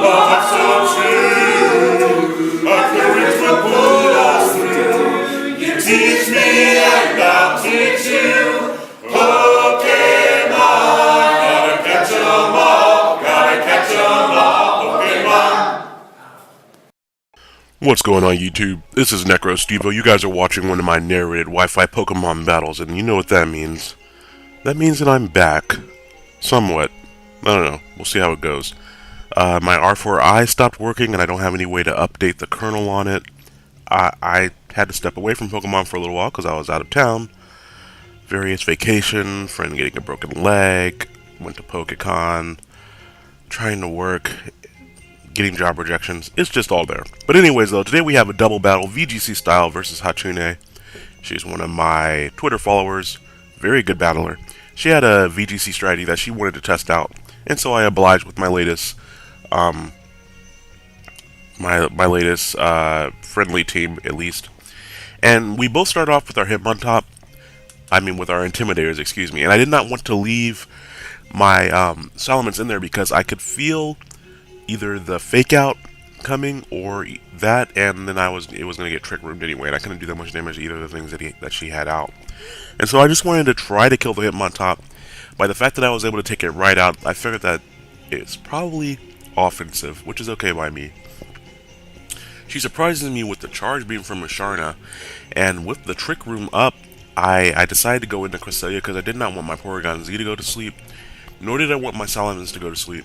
love so true, a courage will pull us through. You teach me and I'll teach you. Pokemon, gotta catch 'em all, gotta catch 'em all, Pokemon. What's going on YouTube? This is Necrostevo. You guys are watching one of my narrated Wi-Fi Pokemon battles, and you know what that means. That means that I'm back. Somewhat. I don't know. We'll see how it goes. My R4i stopped working, and I don't have any way to update the kernel on it. I had to step away from Pokemon for a little while because I was out of town. Various vacation, friend getting a broken leg, went to PokeCon, trying to work, getting job rejections. It's just all there. But anyways, though, today we have a double battle, VGC style versus Hachune. She's one of my Twitter followers, very good battler. She had a VGC strategy that she wanted to test out, and so I obliged with my latest, friendly team at least. And we both started off with our Hitmontop. With our Intimidators, excuse me. And I did not want to leave my Salamence in there because I could feel either the fake out coming or that, and then it was going to get trick roomed anyway, and I couldn't do that much damage to either of the things that she had out. And so I just wanted to try to kill the Hitmontop. By the fact that I was able to take it right out, I figured that it's probably offensive, which is okay by me. She surprises me with the Charge Beam from Musharna, and with the Trick Room up, I decided to go into Necrostevo because I did not want my Porygon Z to go to sleep, nor did I want my Salamence to go to sleep.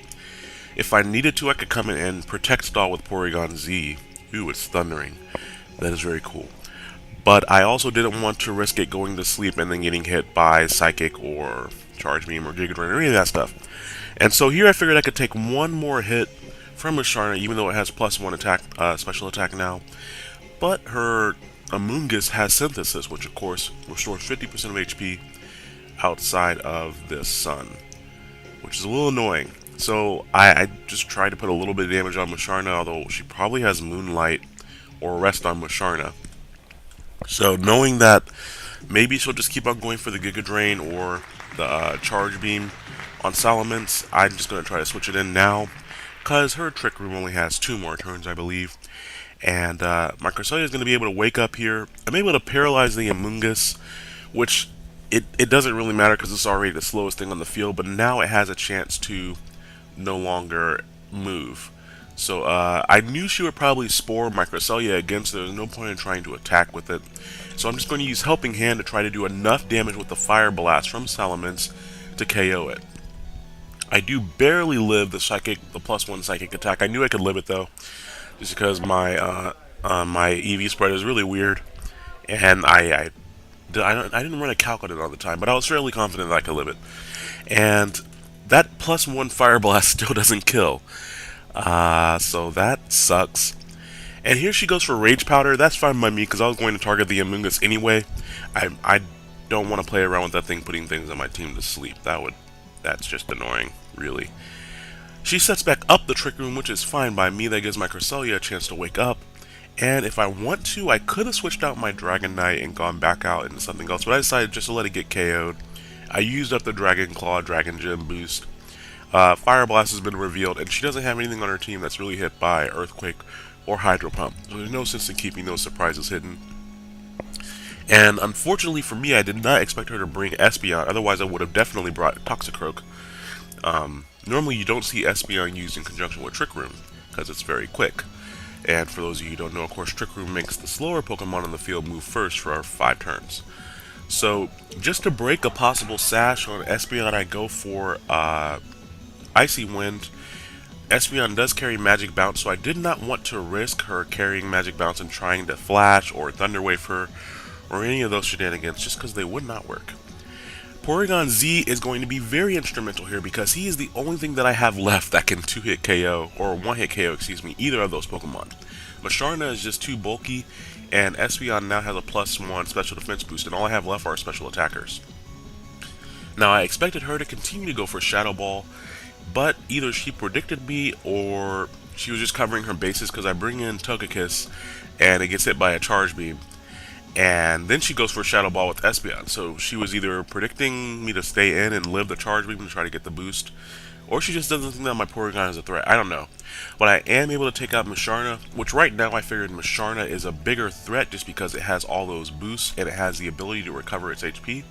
If I needed to, I could come in and protect stall with Porygon Z. Ooh, it's thundering. That is very cool. But I also didn't want to risk it going to sleep and then getting hit by Psychic or Charge Beam or Giga Drain or any of that stuff. And so here I figured I could take one more hit from Musharna, even though it has +1 attack, special attack now. But her Amoonguss has Synthesis, which of course restores 50% of HP outside of this sun, which is a little annoying. So I just tried to put a little bit of damage on Musharna, although she probably has Moonlight or Rest on Musharna. So knowing that maybe she'll just keep on going for the Giga Drain or the Charge Beam on Salamence, I'm just going to try to switch it in now, because her Trick Room only has 2 more turns, I believe. And my Cresselia is going to be able to wake up here. I'm able to paralyze the Amoonguss, which it doesn't really matter because it's already the slowest thing on the field, but now it has a chance to no longer move. So I knew she would probably spore my Cresselia again, so there's no point in trying to attack with it. So I'm just going to use Helping Hand to try to do enough damage with the Fire Blast from Salamence to KO it. I do barely live the +1 Psychic attack. I knew I could live it though, just because my my EV spread is really weird, and I didn't run a calc on it all the time, but I was fairly confident that I could live it. And that +1 Fire Blast still doesn't kill, so that sucks. And here she goes for Rage Powder. That's fine by me because I was going to target the Amoonguss anyway. I don't want to play around with that thing putting things on my team to sleep. That's just annoying, really. She sets back up the Trick Room, which is fine by me. That gives my Cresselia a chance to wake up. And if I want to, I could have switched out my Dragon Knight and gone back out into something else, but I decided just to let it get KO'd. I used up the Dragon Claw, Dragon Gem boost. Fire Blast has been revealed, and she doesn't have anything on her team that's really hit by Earthquake or Hydro Pump, so there's no sense in keeping those surprises hidden. And unfortunately for me, I did not expect her to bring Espeon, otherwise I would have definitely brought Toxicroak. Normally you don't see Espeon used in conjunction with Trick Room, because it's very quick. And for those of you who don't know, of course, Trick Room makes the slower Pokemon on the field move first for 5 turns. So, just to break a possible sash on Espeon, I go for Icy Wind. Espeon does carry Magic Bounce, so I did not want to risk her carrying Magic Bounce and trying to Flash or Thunder Wave her, or any of those shenanigans, just because they would not work. Porygon Z is going to be very instrumental here because he is the only thing that I have left that can 2-hit KO, or 1-hit KO, excuse me, either of those Pokemon. Musharna is just too bulky, and Espeon now has a +1 special defense boost, and all I have left are special attackers. Now, I expected her to continue to go for Shadow Ball, but either she predicted me or she was just covering her bases because I bring in Togekiss and it gets hit by a Charge Beam. And then she goes for Shadow Ball with Espeon. So she was either predicting me to stay in and live the Charge Beam and try to get the boost, Or she just doesn't think that my Porygon is a threat. I don't know. But I am able to take out Musharna, which right now I figured Musharna is a bigger threat just because it has all those boosts and it has the ability to recover its HP.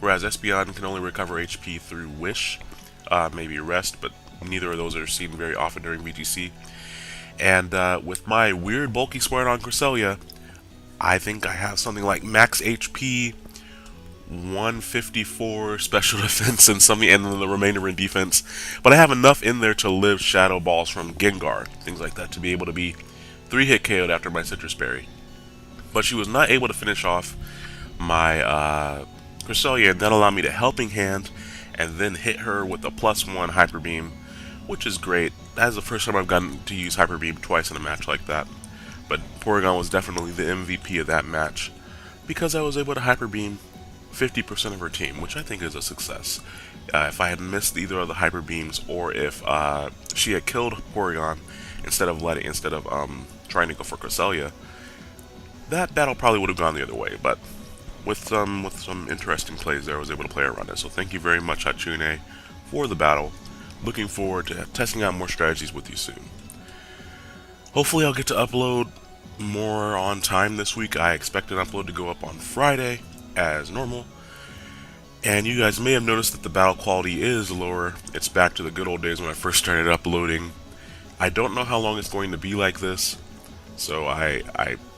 Whereas Espeon can only recover HP through Wish, maybe Rest, but neither of those are seen very often during VGC. And with my weird bulky Square on Cresselia, I think I have something like max HP, 154 special defense and something, and then the remainder in defense. But I have enough in there to live Shadow Balls from Gengar, things like that, to be able to be 3-hit KO'd after my Citrus Berry. But she was not able to finish off my Cresselia, and that allowed me to Helping Hand, and then hit her with a +1 Hyper Beam, which is great. That is the first time I've gotten to use Hyper Beam twice in a match like that. But Porygon was definitely the MVP of that match, because I was able to Hyper Beam 50% of her team, which I think is a success. If I had missed either of the Hyper Beams, or if she had killed Porygon instead of trying to go for Cresselia, that battle probably would have gone the other way. But with some interesting plays there, I was able to play around it. So thank you very much, Hachune, for the battle. Looking forward to testing out more strategies with you soon. Hopefully I'll get to upload more on time this week. I expect an upload to go up on Friday, as normal. And you guys may have noticed that the battle quality is lower. It's back to the good old days when I first started uploading. I don't know how long it's going to be like this, so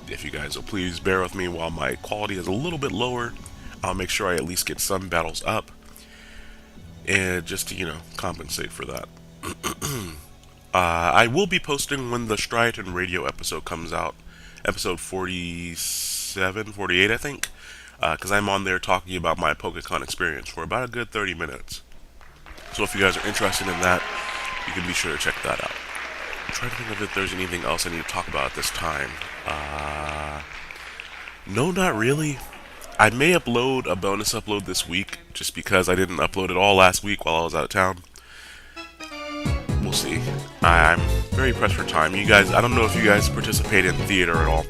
if you guys will please bear with me while my quality is a little bit lower. I'll make sure I at least get some battles up, and just to, compensate for that. I will be posting when the Striaton Radio episode comes out, episode 47, 48, I think, because I'm on there talking about my PokeCon experience for about a good 30 minutes. So if you guys are interested in that, you can be sure to check that out. I'm trying to think if there's anything else I need to talk about at this time. No, not really. I may upload a bonus upload this week, just because I didn't upload it all last week while I was out of town. We'll see. I'm very pressed for time. You guys, I don't know if you guys participate in theater at all,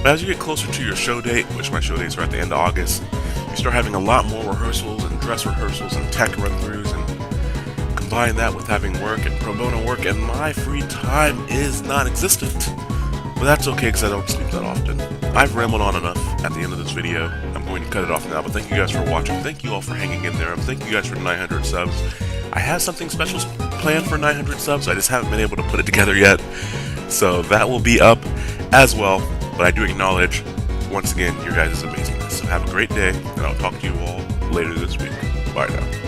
but as you get closer to your show date, which my show dates are at the end of August, you start having a lot more rehearsals and dress rehearsals and tech run-throughs, and combine that with having work and pro bono work, and my free time is non-existent. But that's okay, because I don't sleep that often. I've rambled on enough at the end of this video. I'm going to cut it off now, but thank you guys for watching. Thank you all for hanging in there, and thank you guys for 900 subs. I have something special planned for 900 subs. I just haven't been able to put it together yet. So that will be up as well. But I do acknowledge, once again, your guys' amazingness. So have a great day, and I'll talk to you all later this week. Bye now.